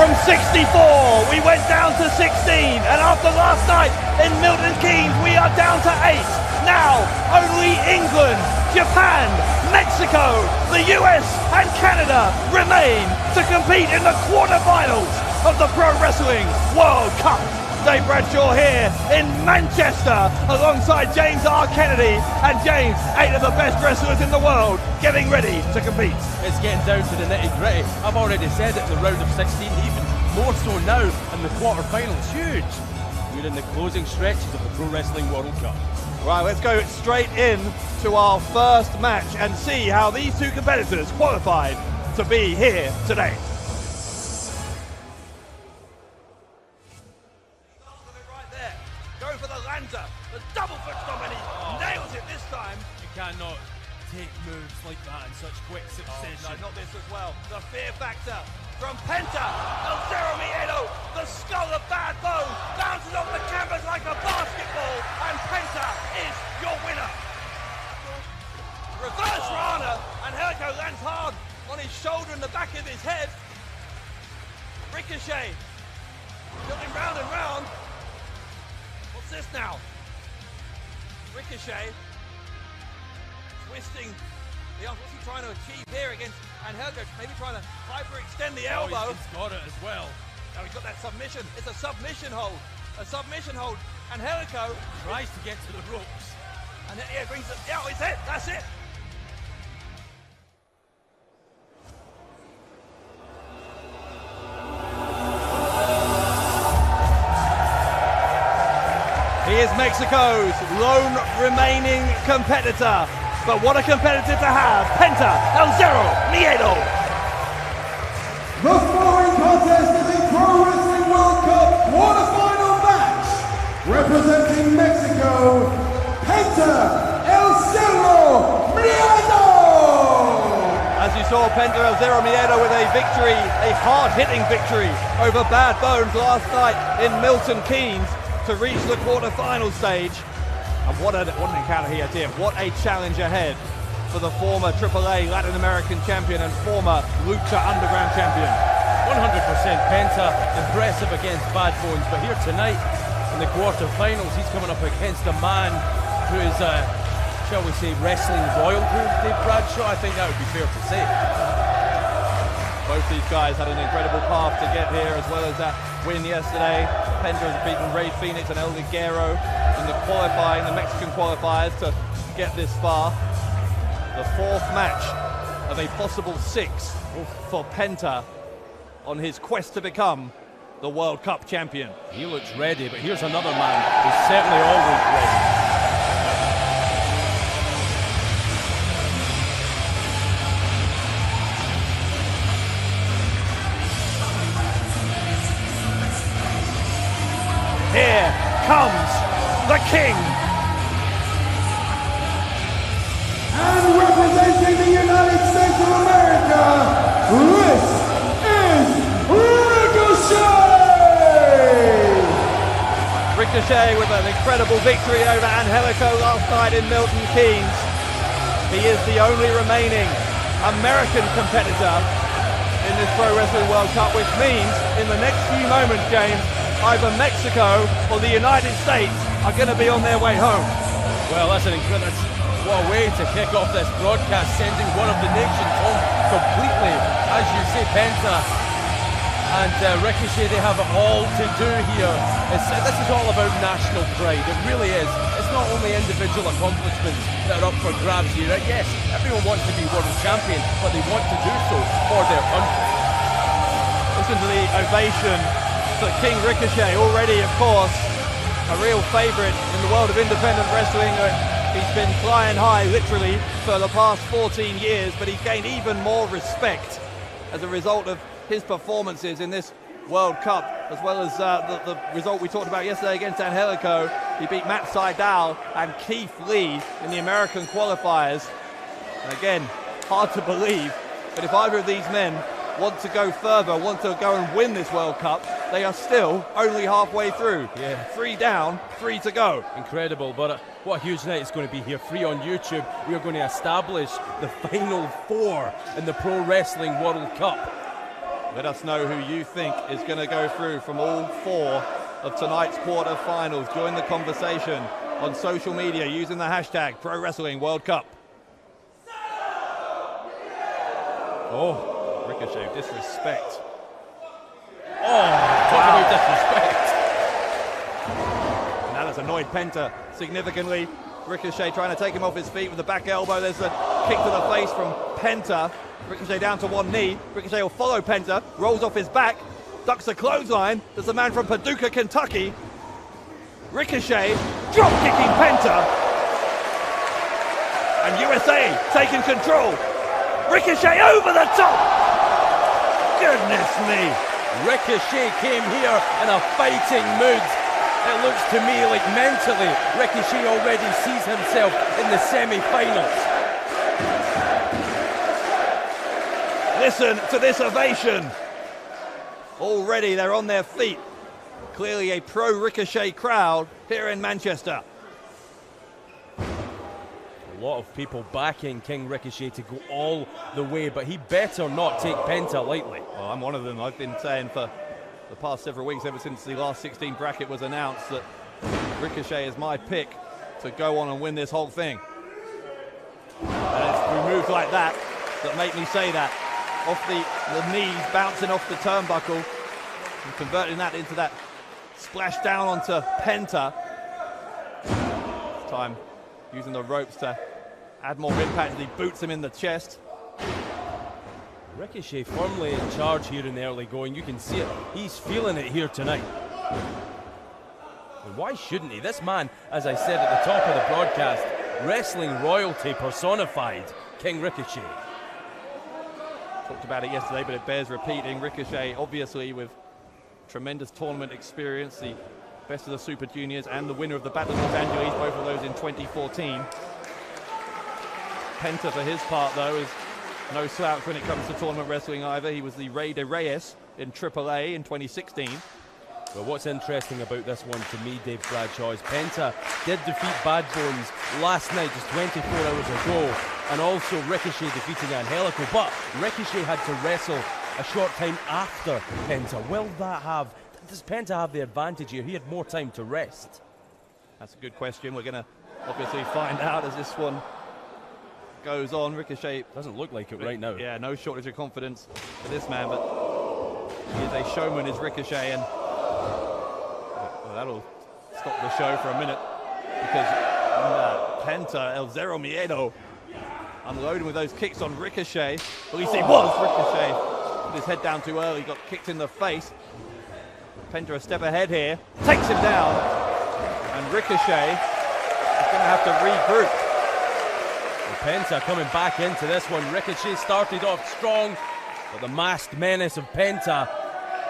From 64, we went down to 16, and after last night in Milton Keynes, we are down to 8. Now, only England, Japan, Mexico, the US, and Canada remain to compete in the quarterfinals of the Pro Wrestling World Cup. Dave Bradshaw here in Manchester alongside James R. Kennedy, and James, 8 of the best wrestlers in the world, getting ready to compete. It's getting down to the nitty-gritty. I've already said it in the round of 16, even more so now in the quarterfinals. Huge. We're in the closing stretches of the Pro Wrestling World Cup. Right, let's go straight in to our first match and see how these two competitors qualified to be here today. Going for the Lanza, the double foot stomp, and he nails it this time. You cannot take moves like that in such quick succession. Oh, no, not this as well. The fear factor from Penta, El Zero Miedo, the skull of Bad Bone, bounces off the canvas like a basketball, and Penta is your winner. Reverse Rana, and Helico lands hard on his shoulder and the back of his head. Ricochet, going round and round. What's this now? Ricochet twisting the arm. What's he trying to achieve here against Angelico? Maybe trying to hyperextend the elbow. He's got it as well. Now he's got that submission. It's a submission hold. A submission hold. Angelico tries to get to the ropes. And then he brings it. Yeah, it's it. That's it. He is Mexico's lone remaining competitor. But what a competitor to have. Penta El Zero Miedo. The following contest is a Pro Wrestling World Cup quarterfinal match. Representing Mexico, Penta El Zero Miedo. As you saw, Penta El Zero Miedo with a victory, a hard-hitting victory over Bad Bones last night in Milton Keynes, to reach the quarter-final stage. And what an encounter he had here. What a challenge ahead for the former AAA Latin American champion and former Lucha Underground champion. 100% Penta, impressive against Bad Bones, but here tonight in the quarter-finals, he's coming up against a man who is, shall we say, wrestling royalty, Dave Bradshaw. I think that would be fair to say. Both these guys had an incredible path to get here, as well as that win yesterday. Penta has beaten Rey Fenix and El Ligero in the Mexican qualifiers to get this far. The fourth match of a possible 6 for Penta on his quest to become the World Cup champion. He looks ready, but here's another man who's certainly always ready. Here comes the king. And representing the United States of America, this is Ricochet! Ricochet with an incredible victory over Angelico last night in Milton Keynes. He is the only remaining American competitor in this Pro Wrestling World Cup, which means in the next few moments, James, either Mexico or the United States are going to be on their way home. Well, that's an incredible, what a way to kick off this broadcast, sending one of the nations home completely. As you say, Penta and Ricochet, they have it all to do here. This is all about national pride, it really is. It's not only individual accomplishments that are up for grabs here. Yes, everyone wants to be world champion, but they want to do so for their country. Listen to the ovation for King Ricochet, already, of course, a real favourite in the world of independent wrestling. He's been flying high, literally, for the past 14 years, but he's gained even more respect as a result of his performances in this World Cup, as well as the result we talked about yesterday against Angelico. He beat Matt Sydal and Keith Lee in the American qualifiers. And again, hard to believe, but if either of these men want to go further, want to go and win this World Cup, they are still only halfway through. Yeah. 3 down, 3 to go. Incredible, but what a huge night it's going to be here. Free on YouTube. We are going to establish the final 4 in the Pro Wrestling World Cup. Let us know who you think is going to go through from all 4 of tonight's quarterfinals. Join the conversation on social media using the hashtag Pro Wrestling World Cup. Oh, Ricochet, disrespect. Oh, talk about disrespect. Now that's annoyed Penta significantly. Ricochet trying to take him off his feet with the back elbow. There's a kick to the face from Penta. Ricochet down to one knee. Ricochet will follow Penta, rolls off his back, ducks a clothesline. There's the man from Paducah, Kentucky. Ricochet drop kicking Penta. And USA taking control. Ricochet over the top. Goodness me. Ricochet came here in a fighting mood. It looks to me like mentally Ricochet already sees himself in the semi-finals. Listen to this ovation. Already they're on their feet. Clearly a pro-Ricochet crowd here in Manchester. A lot of people backing King Ricochet to go all the way, but he better not take Penta lightly. Well, I'm one of them. I've been saying for the past several weeks, ever since the last 16 bracket was announced, that Ricochet is my pick to go on and win this whole thing. And it's through moves like that that make me say that. Off the knees, bouncing off the turnbuckle, and converting that into that splash down onto Penta. This time using the ropes to add more impact as he boots him in the chest. Ricochet firmly in charge here in the early going. You can see it. He's feeling it here tonight. And why shouldn't he? This man, as I said at the top of the broadcast, wrestling royalty personified, King Ricochet. Talked about it yesterday, but it bears repeating. Ricochet, obviously, with tremendous tournament experience, the best of the Super Juniors and the winner of the Battle of Los Angeles, both of those in 2014. Penta, for his part, though, is no slouch when it comes to tournament wrestling either. He was the Rey de Reyes in AAA in 2016. Well, what's interesting about this one to me, Dave Bradshaw, is Penta did defeat Bad Bones last night, just 24 hours ago, and also Ricochet defeating Angelico, but Ricochet had to wrestle a short time after Penta. Does Penta have the advantage here? He had more time to rest. That's a good question. We're going to obviously find out as this one goes on. Ricochet doesn't look like it right now. Yeah, no shortage of confidence for this man, but he is a showman, is Ricochet, and well, that'll stop the show for a minute because Penta, El Zero Miedo, unloading with those kicks on Ricochet. At least he was. Ricochet put his head down too early, got kicked in the face. Penta a step ahead here, takes him down, and Ricochet is going to have to regroup. Penta coming back into this one. Ricochet started off strong, but the masked menace of Penta,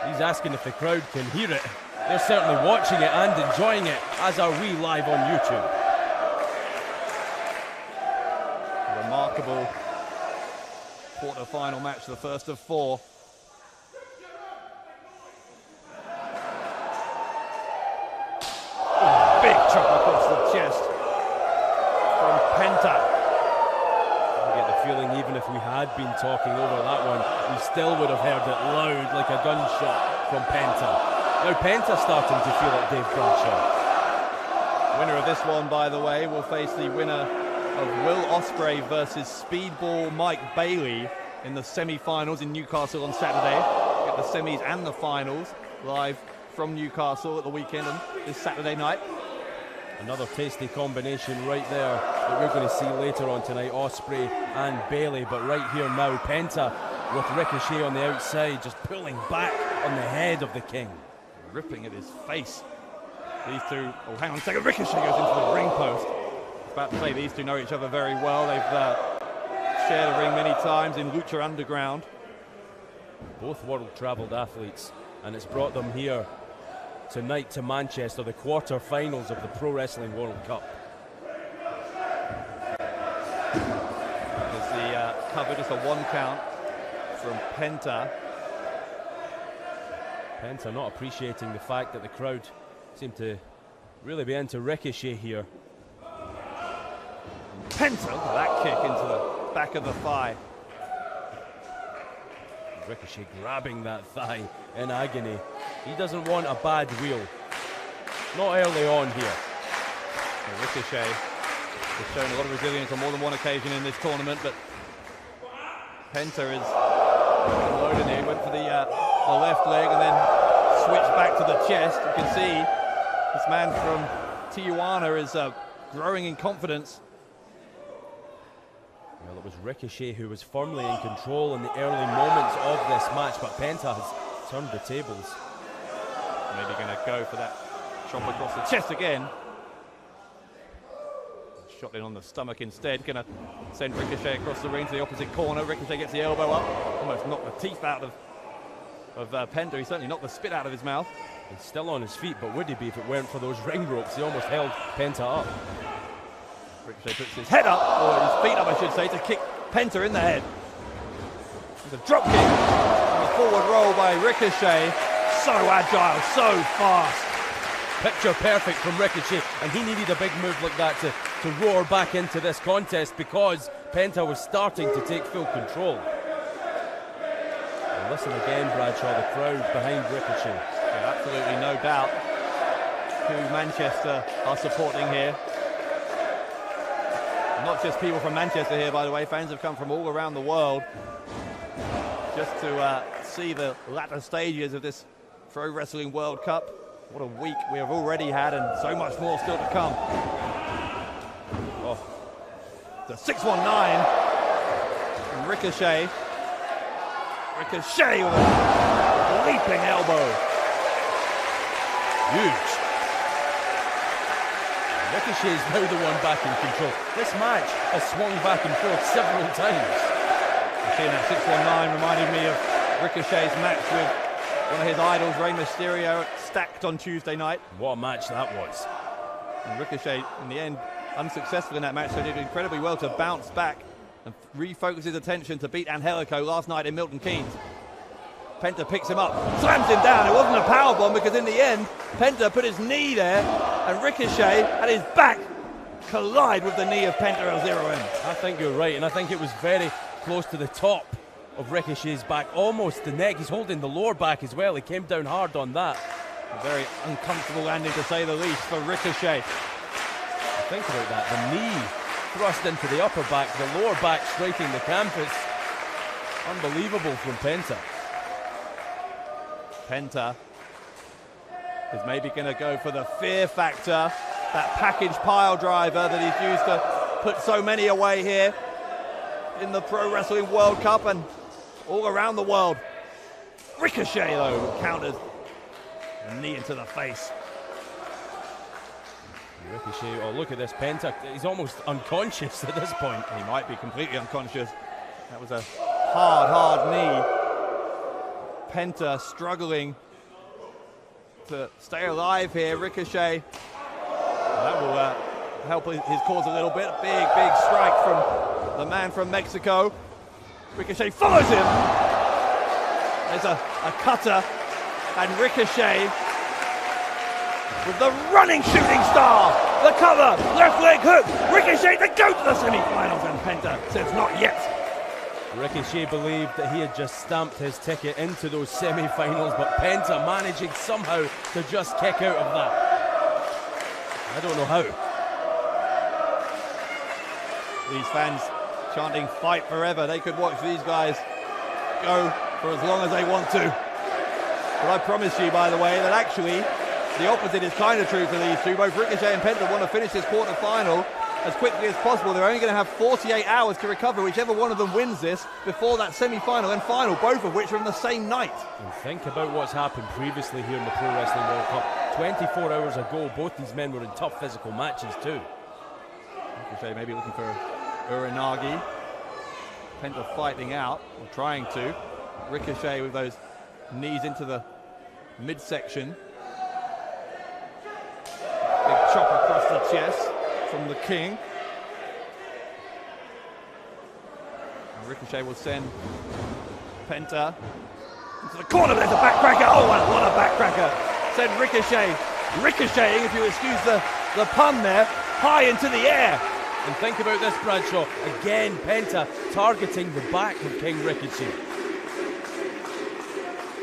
he's asking if the crowd can hear it. They're certainly watching it and enjoying it, as are we live on YouTube. Remarkable quarter-final match, the first of 4. Big chop across the chest from Penta. Feeling even if we had been talking over that one, we still would have heard it loud like a gunshot from Penta. Now Penta starting to feel it, Dave Bradshaw. Winner of this one, by the way, will face the winner of Will Ospreay versus Speedball Mike Bailey in the semi-finals in Newcastle on Saturday. Get the semis and the finals live from Newcastle at the weekend and this Saturday night. Another tasty combination right there that we're going to see later on tonight, Ospreay and Bailey. But right here now, Penta with Ricochet on the outside, just pulling back on the head of the King. Ripping at his face. These two, oh hang on a second, Ricochet goes into the ring post. I was about to say, these two know each other very well. They've shared a ring many times in Lucha Underground. Both world-travelled athletes, and it's brought them here tonight to Manchester, the quarter-finals of the Pro Wrestling World Cup. There's the cover, just a 1 count from Penta. Penta not appreciating the fact that the crowd seem to really be into Ricochet here. Penta, look at that kick into the back of the thigh. Ricochet grabbing that thigh in agony. He doesn't want a bad wheel. Not early on here. Well, Ricochet has shown a lot of resilience on more than one occasion in this tournament, but Penta is loaded here. He went for the left leg and then switched back to the chest. You can see this man from Tijuana is growing in confidence. Well, it was Ricochet who was firmly in control in the early moments of this match, but Penta has turned the tables. Maybe going to go for that chop across the chest again. Shot in on the stomach instead. Going to send Ricochet across the ring to the opposite corner. Ricochet gets the elbow up. Almost knocked the teeth out of Penta. He certainly knocked the spit out of his mouth. He's still on his feet, but would he be if it weren't for those ring ropes? He almost held Penta up. Ricochet puts his head up, or his feet up I should say, to kick Penta in the head. With a drop kick and a forward roll by Ricochet. So agile, so fast. Picture perfect from Ricochet, and he needed a big move like that to roar back into this contest because Penta was starting to take full control. And listen again, Bradshaw, the crowd behind Ricochet. Yeah, absolutely no doubt who Manchester are supporting here. Not just people from Manchester here, by the way. Fans have come from all around the world just to see the latter stages of this Pro Wrestling World Cup. What a week we have already had, and so much more still to come. Oh, the 619 from Ricochet. Ricochet with a leaping elbow. Huge. Ricochet is now the one back in control. This match has swung back and forth several times. Seeing that 619 reminded me of Ricochet's match with one of his idols, Rey Mysterio, Stacked on Tuesday night. What a match that was. And Ricochet, in the end, unsuccessful in that match, so did incredibly well to bounce back and refocus his attention to beat Angelico last night in Milton Keynes. Penta picks him up, slams him down. It wasn't a powerbomb because in the end, Penta put his knee there and Ricochet had his back collide with the knee of Penta at 0M. I think you're right, and I think it was very close to the top of Ricochet's back, almost the neck. He's holding the lower back as well. He came down hard on that. A very uncomfortable landing, to say the least, for Ricochet. Think about that. The knee thrust into the upper back, the lower back striking the canvas. Unbelievable from Penta. Penta is maybe going to go for the fear factor, that package pile driver that he's used to put so many away here in the Pro Wrestling World Cup and all around the world. Ricochet, though, counters a knee into the face. Ricochet, oh look at this, Penta, he's almost unconscious at this point. He might be completely unconscious. That was a hard knee. Penta struggling to stay alive here. Ricochet, that will help his cause a little bit. Big strike from the man from Mexico. Ricochet follows him. There's a cutter, and Ricochet with the running shooting star. The cover, left leg hook. Ricochet to go to the semi-finals, and Penta says not yet. Ricochet believed that he had just stamped his ticket into those semi-finals, but Penta managing somehow to just kick out of that. I don't know how. These fans chanting "fight forever." They could watch these guys go for as long as they want to. But I promise you, by the way, that actually the opposite is kind of true for these two. Both Ricochet and Penta want to finish this quarter-final as quickly as possible. They're only going to have 48 hours to recover, whichever one of them wins this, before that semi-final and final, both of which are on the same night. And think about what's happened previously here in the Pro Wrestling World Cup. 24 hours ago, both these men were in tough physical matches too. Ricochet maybe looking for Uranagi. Penta fighting out, or trying to. Ricochet with those knees into the midsection. Big chop across the chest from the King. And Ricochet will send Penta into the corner. There's a backcracker. Oh, what a backcracker. Send Ricochet, ricocheting, if you excuse the pun there, high into the air. And think about this, Bradshaw. Again, Penta targeting the back of King Ricochet.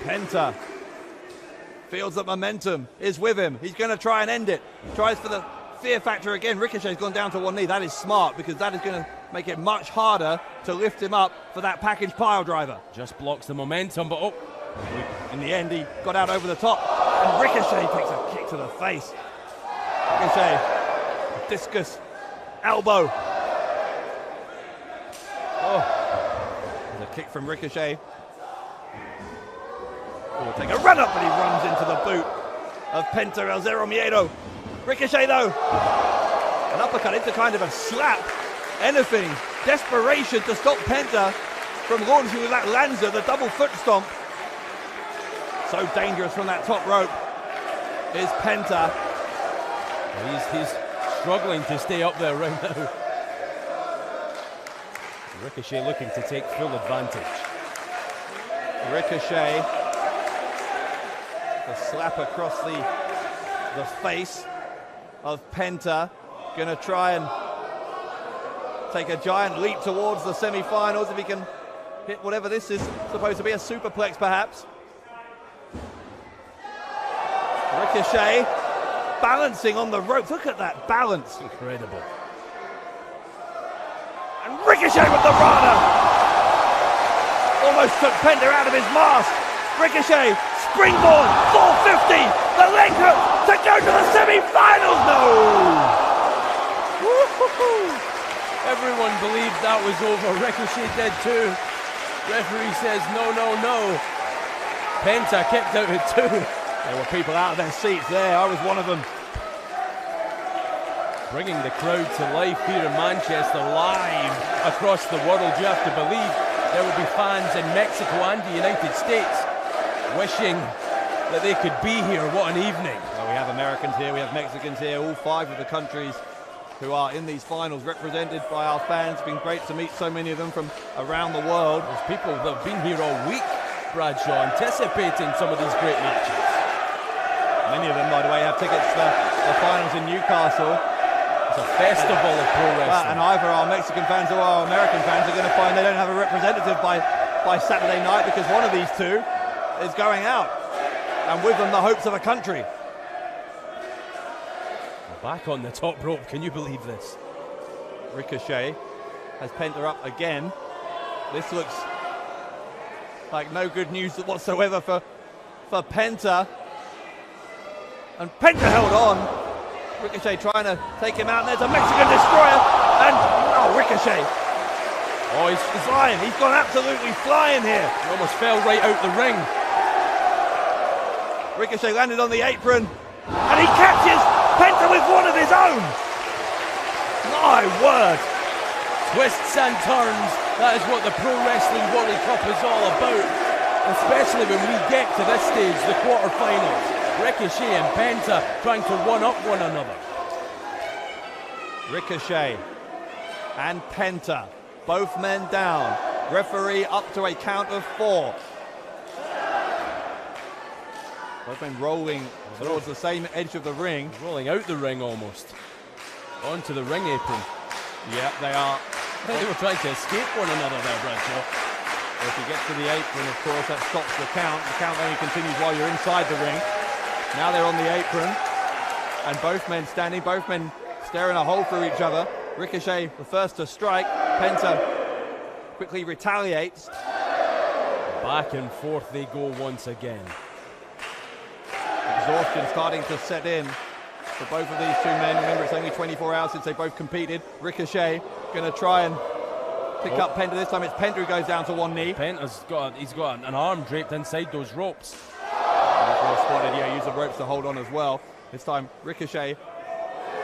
Penta feels that momentum is with him. He's going to try and end it. Tries for the fear factor again. Ricochet's gone down to one knee. That is smart because that is going to make it much harder to lift him up for that package pile driver. Just blocks the momentum, but in the end, he got out over the top. And Ricochet takes a kick to the face. Ricochet, discus, elbow. Oh, there's a kick from Ricochet. Will take a run up, but he runs into the boot of Penta El Zero Miedo. Ricochet though, an uppercut into kind of a slap. Anything, desperation to stop Penta from launching with that Lanza, the double foot stomp. So dangerous from that top rope is Penta. He's struggling to stay up there right now. Ricochet looking to take full advantage. Ricochet, the slap across the face of Penta, gonna try and take a giant leap towards the semi-finals if he can hit whatever this is supposed to be, a superplex perhaps. Ricochet balancing on the ropes. Look at that balance. Incredible. And Ricochet with the Rana. Almost took Penta out of his mask. Ricochet, springboard, 450. The leg hook to go to the semi-finals. No! Woo-hoo-hoo. Everyone believed that was over. Ricochet did too. Referee says no, no, no. Penta kicked out at 2. There were people out of their seats there. I was one of them. Bringing the crowd to life here in Manchester, live across the world. You have to believe there will be fans in Mexico and the United States wishing that they could be here. What an evening. Well, we have Americans here, we have Mexicans here, all 5 of the countries who are in these finals represented by our fans. It's been great to meet so many of them from around the world. There's people that have been here all week, Bradshaw, anticipating some of these great matches. Many of them, by the way, have tickets for the finals in Newcastle. It's a festival of pro wrestling. And either our Mexican fans or our American fans are going to find they don't have a representative by Saturday night because one of these two is going out. And with them, the hopes of a country. Back on the top rope, can you believe this? Ricochet has Penta up again. This looks like no good news whatsoever for Penta. And Penta held on. Ricochet trying to take him out, and there's a Mexican destroyer. And Ricochet. Oh, he's flying. He's gone absolutely flying here. He almost fell right out the ring. Ricochet landed on the apron, and he catches Penta with one of his own. My word. Twists and turns. That is what the Pro Wrestling World Cup is all about. Especially when we get to this stage, the quarterfinals. Ricochet and Penta trying to one-up one another. Ricochet and Penta, both men down. Referee up to a count of 4. Both men rolling towards the same edge of the ring. Rolling out the ring almost. Onto the ring apron. Yeah, they are. I think they were trying to escape one another there, Bradshaw. If you get to the apron, of course, that stops the count. The count only continues while you're inside the ring. Now they're on the apron. And both men standing, both men staring a hole through each other. Ricochet, the first to strike. Penta quickly retaliates. Back and forth they go once again. Exhaustion starting to set in for both of these two men. Remember, it's only 24 hours since they both competed. Ricochet going to try and pick up Penta. This time it's Penta who goes down to one knee. Penta's got an arm draped inside those ropes. Well spotted, yeah, use the ropes to hold on as well. This time Ricochet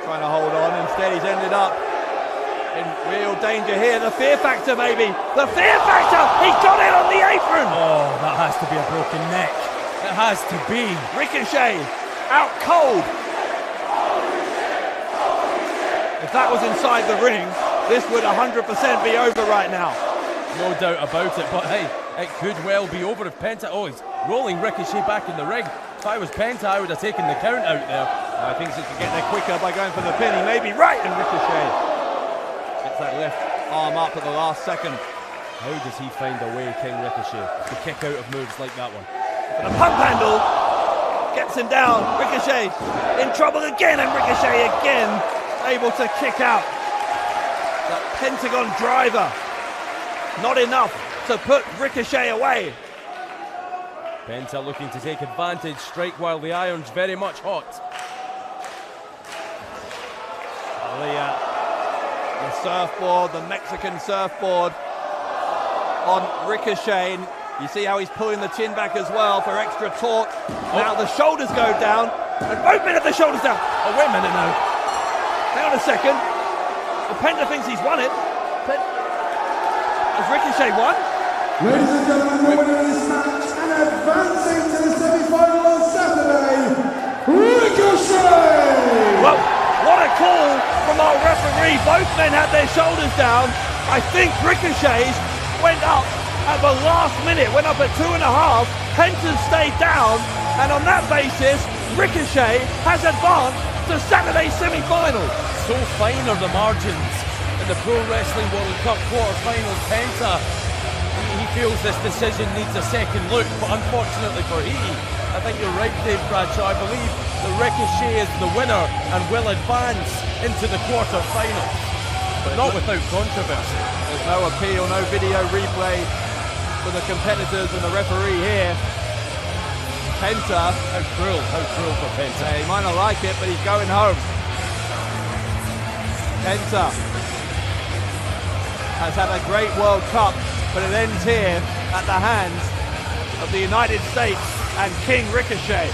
trying to hold on. Instead he's ended up in real danger here. The fear factor, maybe. The fear factor! He got it on the apron! Oh, that has to be a broken neck. It has to be. Ricochet out cold. If that was inside the ring, this would 100% be over right now. No doubt about it, but hey, it could well be over if Penta... Oh, he's rolling Ricochet back in the ring. If I was Penta, I would have taken the count out there. I think he could get there quicker by going for the pin. He may be right, and Ricochet gets that left arm up at the last second. How does he find a way, King Ricochet, to kick out of moves like that one? The pump handle gets him down. Ricochet in trouble again, and Ricochet again able to kick out. That Pentagon driver, not enough to put Ricochet away. Penta looking to take advantage, strike while the iron's very much hot. The surfboard, the Mexican surfboard on Ricochet. You see how he's pulling the chin back as well for extra torque. Now the shoulders go down, and both men have the shoulders down. Oh, wait a minute now. Hang on a second. The Penta thinks he's won it. Has Ricochet won? Ladies and gentlemen, the winner of this match and advancing to the semi-final on Saturday, Ricochet! Well, what a call from our referee. Both men had their shoulders down. I think Ricochet's went up at the last minute, went up at 2.5. Penta's stayed down, and on that basis, Ricochet has advanced to Saturday's semi-final. So fine are the margins in the Pro Wrestling World Cup quarter-finals. Penta, he feels this decision needs a second look, but unfortunately for he, I think you're right, Dave Bradshaw. I believe that Ricochet is the winner and will advance into the quarter-finals, but not without controversy. There's no appeal, no video replay for the competitors and the referee here. Penta. How cruel for Penta. He might not like it, but he's going home. Penta has had a great World Cup, but it ends here at the hands of the United States and King Ricochet.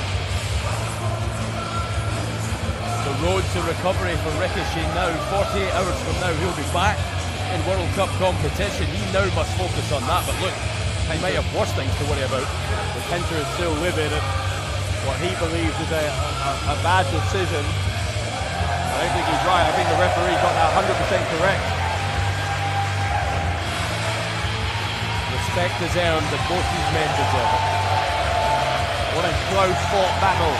The road to recovery for Ricochet now. 48 hours from now, he'll be back in World Cup competition. He now must focus on that, but look, he might have worse things to worry about. The Penta is still livid at what he believes is a bad decision. I don't think he's right. I think the referee got that 100% correct. Respect is earned, and both these men deserve it. What a close fought battle.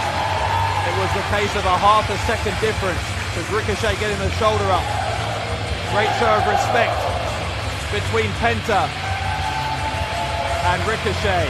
It was the case of a half a second difference with Ricochet getting the shoulder up. Great show of respect between Penta and Ricochet.